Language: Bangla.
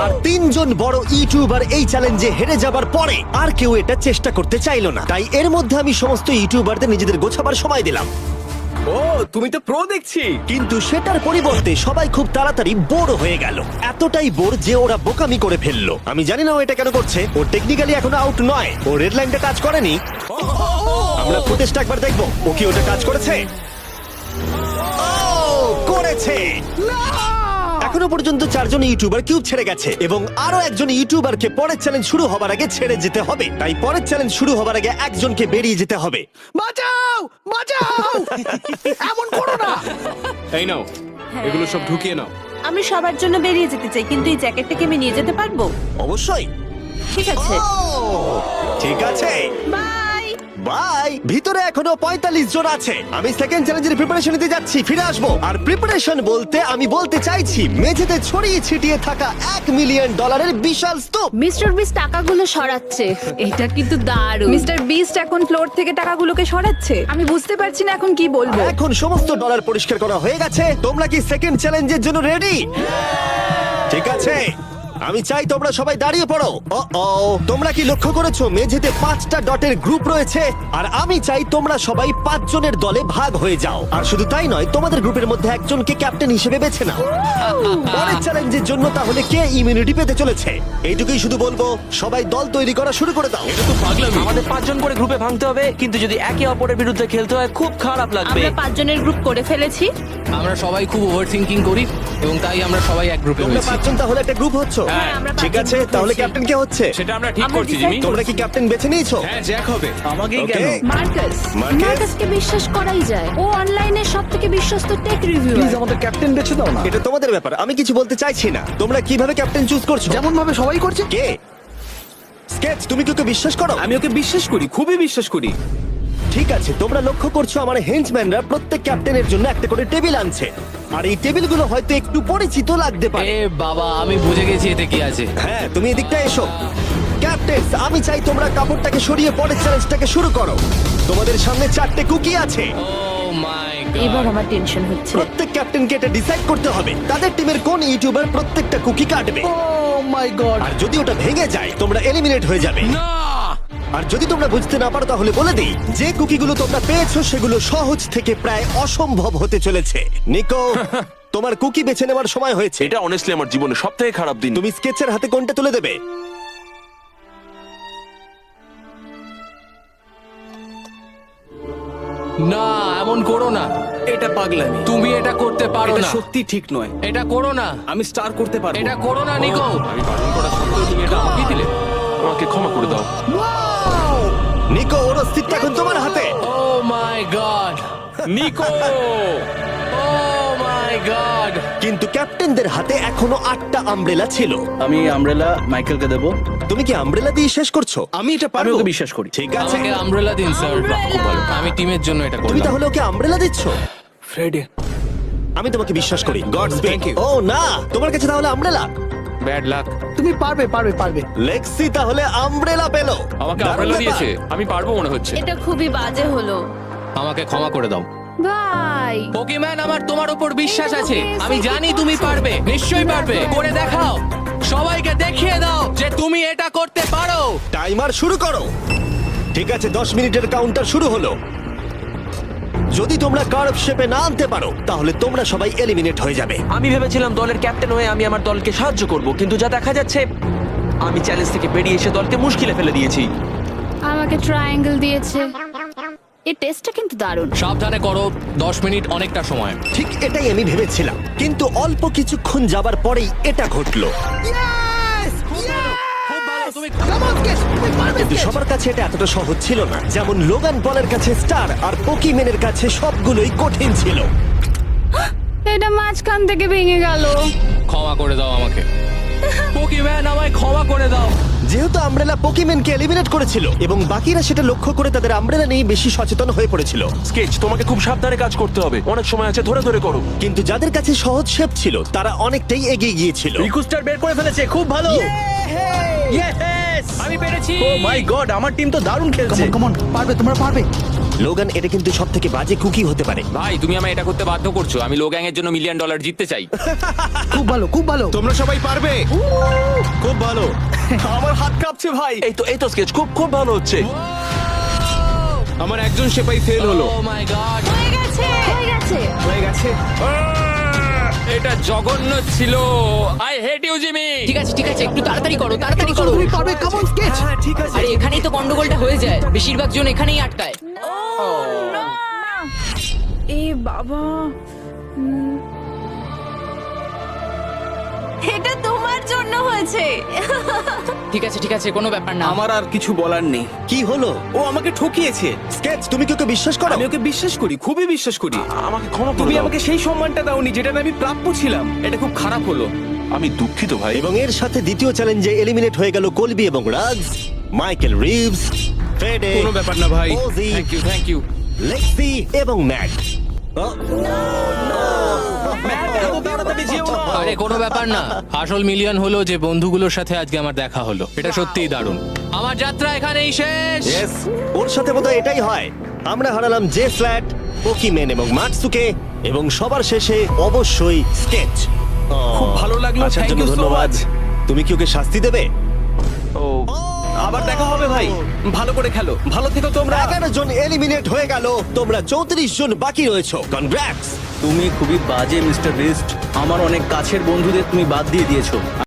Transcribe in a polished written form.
আর তিনজন বড় ইউটিউবার এই চ্যালেঞ্জে হেরে যাবার পরে আর কেউ এটা চেষ্টা করতে চাইলো না, তাই এর মধ্যে আমি সমস্ত ইউটিউবারদের নিজেদের গোছাবার সময় দিলাম। ও তুমি তো প্রো দেখছি। কিন্তু সেটার পরিবর্তে সবাই খুব তাড়াতাড়ি বোর হয়ে গেল, এতটাই বোর যে ওরা বোকামি করে ফেললো। আমি জানি না ও এটা কেন করছে, ও টেকনিক্যালি এখনো আউট নয়, ও রেড লাইনটা টাচ করেনি। আমরা ফুটেজটা একবার দেখবো, ও কি ওটা টাচ করেছে? ও করেছে। এখনো পর্যন্ত 4 জন ইউটিউবার কিউব ছেড়ে গেছে এবং আরো একজন ইউটিউবারকে পরের চ্যালেঞ্জ শুরু হবার আগে ছেড়ে যেতে হবে, তাই পরের চ্যালেঞ্জ শুরু হবার আগে একজনকে বেরিয়ে যেতে হবে। বাঁচাও বাঁচাও এমন করো না। এই নাও, এগুলো সব ঢুকিয়ে নাও। আমি সবার জন্য বেরিয়ে যেতে চাই, কিন্তু এই জ্যাকেটটাকে আমি নিয়ে যেতে পারবো? অবশ্যই। ঠিক আছে, ও, ঠিক আছে, বাই। বাই। ভিতরে এখনো 45 জন আছে। আমি সেকেন্ড চ্যালেঞ্জের প্রিপারেশন নিতে যাচ্ছি, ফিরে আসবো। আর প্রিপারেশন বলতে আমি বলতে চাইছি মেঝেতে ছড়িয়ে ছিটিয়ে থাকা $1 মিলিয়ন বিশাল স্তূপ। মিস্টার বিস্ট টাকাগুলো সরাচ্ছে। এটা কিন্তু দারুণ। মিস্টার বিস্ট এখন ফ্লোর থেকে টাকাগুলোকে সরাচ্ছে। আমি বুঝতে পারছি না এখন কি বলবো। এখন সমস্ত ডলার পরিষ্কার করা হয়ে গেছে। তোমরা কি সেকেন্ড চ্যালেঞ্জের জন্য রেডি? ঠিক আছে, আমি চাই তোমরা সবাই দাঁড়িয়ে পড়ো। ও তোমরা কি লক্ষ্য করেছো মেঝেতে 5টা ডটের গ্রুপ রয়েছে? আর আমি চাই তোমরা সবাই 5 জনের দলে ভাগ হয়ে যাও। আর শুধু তাই নয়, তোমাদের গ্রুপের মধ্যে একজনকে ক্যাপ্টেন হিসেবে বেছে নাও। পরের চ্যালেঞ্জের জন্য তাহলে কে ইমিউনিটি পেতে চলেছে? এইটুকুই শুধু বলবো, সবাই দল তৈরি করা শুরু করে দাও। এটা তো পাগলামি। আমাদের 5 জন করে গ্রুপে ভাঙতে হবে, কিন্তু যদি একে অপরের বিরুদ্ধে খেলতে হয় খুব খারাপ লাগবে। আমরা 5 জনের গ্রুপ করে ফেলেছি। আমরা সবাই খুব ওভার থিঙ্কিং করি এবং তাই আমরা সবাই এক গ্রুপে তোমরা হয়েছি। 5 জন তাহলে একটা গ্রুপ হচ্ছ? হ্যাঁ, আমরা ঠিক 5 জন আছে, group তাহলে হয়েছি। ক্যাপ্টেন কে হচ্ছে? সেটা আমরা ঠিক আমরা করছি decide জিমি। তোমরা কি ক্যাপ্টেন বেছে নিয়েছো? হ্যাঁ, জ্যাক হবে। আমাকেই Okay. কেন? মার্কাস। মার্কাস? মার্কাসকে বিশ্বাস করাই যায়। ও অনলাইনে সবথেকে বিশ্বস্ত টেক প্লিজ রিভিউয়ার। আমাদের ক্যাপ্টেন বেছে দাও না। এটা তোমাদের ব্যাপার, আমি কিছু বলতে চাইছি না। তোমরা কিভাবে ক্যাপ্টেন চুজ করছো? যেমন ভাবে সবাই করছে। কে? স্কেচ, তুমি কি ওকে বিশ্বাস করো? আমি ওকে বিশ্বাস করি, খুবই বিশ্বাস করি। ঠিক আছে, তোমরা লক্ষ্য করছো আমার হেঞ্চম্যানরা প্রত্যেক ক্যাপ্টেনের জন্য একটা করে টেবিল আনছে। আর এই টেবিলগুলো হয়তো একটু পরিচিত লাগতে পারে। এ বাবা, আমি বুঝে গেছি এতে কি আছে। হ্যাঁ, তুমি এদিকটা এসো। ক্যাপ্টেন, আমি চাই তোমরা কাপড়টাকে সরিয়ে পরের চ্যালেঞ্জটাকে শুরু করো। তোমাদের সামনে 4টে কুকি আছে। ও মাই এবার গড। আমার টেনশন হচ্ছে। প্রত্যেক ক্যাপ্টেনকে এটা ডিসাইড করতে হবে তাদের টিমের কোন ইউটিউবার প্রত্যেকটা কুকি কাটবে। ও মাই গড। আর যদি ওটা ভেঙে যায় তোমরা এলিমিনেট হয়ে যাবে। না, আর যদি তোমরা বুঝতে না পারো তাহলে বলে দিই, যে কুকিগুলো তোমরা পেয়েছো সেগুলো সহজ থেকে প্রায় অসম্ভব হতে চলেছে। নিকো, তোমার কুকি বেছে নেওয়ার সময় হয়েছে। এটা অনেস্টলি আমার জীবনে সবথেকে খারাপ দিন। তুমি স্কেচের হাতে কোনটা তুলে দেবে? না, এমন করো না। এটা পাগলামি। তুমি এটা করতে পারো এটা না। সত্যি ঠিক নয়। এটা করো না। আমি স্টার করতে পারবো। এটা করো না নিকো। আমি বারণ করা সত্ত্বেও তুমি এটা আমাকেই দিলে। আমাকে ক্ষমা করে দাও। নিকো, ওর অস্তিত্ব এখন তোমার হাতে। ও মাই গড। নিকো, ও মাই গড। কিন্তু ক্যাপ্টেনদের হাতে এখনো 8টা আমব্রেলা ছিল। আমি আমব্রেলা মাইকেলকে দেবো। তুমি কি আমব্রেলা দিয়ে শেষ করছো? আমি এটা আমি পারবো। ওকে বিশ্বাস করি। ঠিক আছে, আমাকে আমব্রেলা দিন স্যার। আমি টিমের জন্য এটা তুমি করলাম। তাহলে ওকে আমব্রেলা দিচ্ছ? ফ্রেডে, আমি তোমাকে বিশ্বাস করি। God speak. Thank you. ও না, তোমার কাছে তাহলে আমব্রেলা। Bad luck. তুমি পারবে পারবে পারবে। লেক্সি তাহলে আমব্রেলা পেলো। আমাকে দারুণ আমব্রেলা ব্যাপার। দিয়েছে। আমি পারবো মনে হচ্ছে। এটা খুবই বাজে হলো। আমাকে ক্ষমা করে দাও। ভাই। পোকিম্যান, আমার তোমার উপর বিশ্বাস আছে। আমি জানি তুমি পারবে, নিশ্চয়ই পারবে। করে দেখাও, সবাইকে দেখিয়ে দাও যে তুমি এটা করতে পারো। টাইমার শুরু করো। ঠিক আছে, 10 মিনিটের কাউন্টার শুরু হলো। যদি তোমরা কার্ভ শেপে না আনতে পারো তাহলে তোমরা সবাই এলিমিনেট হয়ে যাবে। আমি ভেবেছিলাম দলের ক্যাপ্টেন হয়ে আমি আমার দলকে সাহায্য করব, কিন্তু যা দেখা যাচ্ছে আমি চ্যালেঞ্জ থেকে বেরিয়ে এসে দলকে মুশকিলে ফেলে দিয়েছি। আমাকে ট্রায়াঙ্গেল দিয়েছে। এই টেস্টটা কিন্তু দারুণ। সাবধানে করো, 10 মিনিট অনেকটা সময়। ঠিক এটাই আমি ভেবেছিলাম, কিন্তু অল্প কিছুক্ষণ যাবার পরেই এটা ঘটলো। কিন্তু সবার কাছে এটা এতটা সহজ ছিল না। যেমন লোগান পলের কাছে স্টার আর পোকিম্যানের কাছে সবগুলোই কঠিন ছিল। এটা মাঝখান থেকে ভেঙে গেল। ক্ষমা করে দাও আমাকে। পোকিম্যান, আমায় ক্ষমা করে দাও। যেহেতু আমব্রেলা পোকিম্যানকে এলিমিনেট করেছিল এবং বাকিরা সেটা লক্ষ্য করে তাদের আমব্রেলা নিয়ে বেশি সচেতন হয়ে পড়েছিল। স্কেচ, তোমাকে খুব সাবধানে কাজ করতে হবে। অনেক সময় আছে, ধরে ধরে করো। কিন্তু যাদের কাছে সহজ শেপ ছিল তারা অনেকটাই এগিয়ে গিয়েছিল। রিকুস্টার বের করে ফেলেছে, খুব ভালো। ইয়েস! আমি পেরেছি। ও মাই গড, আমার টিম তো দারুণ খেলছে। কমন পারবে, তোমরা পারবে। লোগান, এটা কিন্তু সব থেকে বাজে কুকি হতে পারে। ভাই তুমি আমায় এটা করতে বাধ্য করছো। আমি লো গ্যাং এর জন্য $1 মিলিয়ন জিততে চাই। খুব ভালো খুব ভালো। তোমরা সবাই পারবে। খুব ভালো। আমার হাত কাঁপছে ভাই। এই তো স্কেচ খুব খুব ভালো হচ্ছে। আমার একজন সেপাই ফেল হলো। ও মাই গড, হয়ে গেছে হয়ে গেছে হয়ে গেছে। এটা জঘন্য ছিল। I hate you Jimmy. ঠিক আছে একটু তাড়াতাড়ি করো তাড়াতাড়ি করো। তুমি পারবে, কাম অন স্কেচ। হ্যাঁ ঠিক আছে। আরে এখানেই তো গন্ডগোলটা হয়ে যায়, বেশিরভাগ জন এখানেই আটকায়। এ বাবা, এটা তোমার জন্য হয়েছে। ঠিক আছে কোনো ব্যাপার না। আমার আর কিছু বলার নেই। কি হলো? ও আমাকে ঠকিয়েছে। স্কেচ, তুমি কি ওকে বিশ্বাস করো? আমি ওকে বিশ্বাস করি, খুবই বিশ্বাস করি। আমাকে ক্ষমা করে তুমি দাও। আমাকে সেই সম্মানটা দাওনি যেটা আমি প্রাপ্য ছিলাম। এটা খুব খারাপ হলো। আমি দুঃখিত ভাই। এবং এর সাথে দ্বিতীয় চ্যালেঞ্জে এলিমিনেট হয়ে গেল কলবি এবং রাজ, মাইকেল রিভস, ফ্রেডে, কোনো ব্যাপার না ভাই। OG, thank you. লেক্সি এবং ম্যাট। আরে কোনো ব্যাপার না, আসল মিলিয়ন হলো যে বন্ধুগুলোর সাথে আজকে আমার দেখা হলো। এটা সত্যিই দারুণ। আমার যাত্রা এখানেই শেষ। ইয়েস, ওর সাথে বোধহয় এটাই হয়। আমরা হারালাম জে ফ্ল্যাট, পোকিমেন এবং মাটসুকে, এবং সবার শেষে অবশ্যই স্কেচ। খুব ভালো লাগলো, আসার thank জন্য you so ধন্যবাদ। much. তুমি কি ওকে শাস্তি দেবে? ও আবার দেখা হবে ভাই। ভালো করে খেলো, ভালো থেকো তোমরা। 11 জন এলিমিনেট হয়ে গেল, তোমরা 34 জন বাকি রয়েছো। কনগ্রাটস। তুমি খুবই বাজে মিস্টার বিস্ট। আমার অনেক কাছের বন্ধুদের তুমি বাদ দিয়ে দিয়েছো।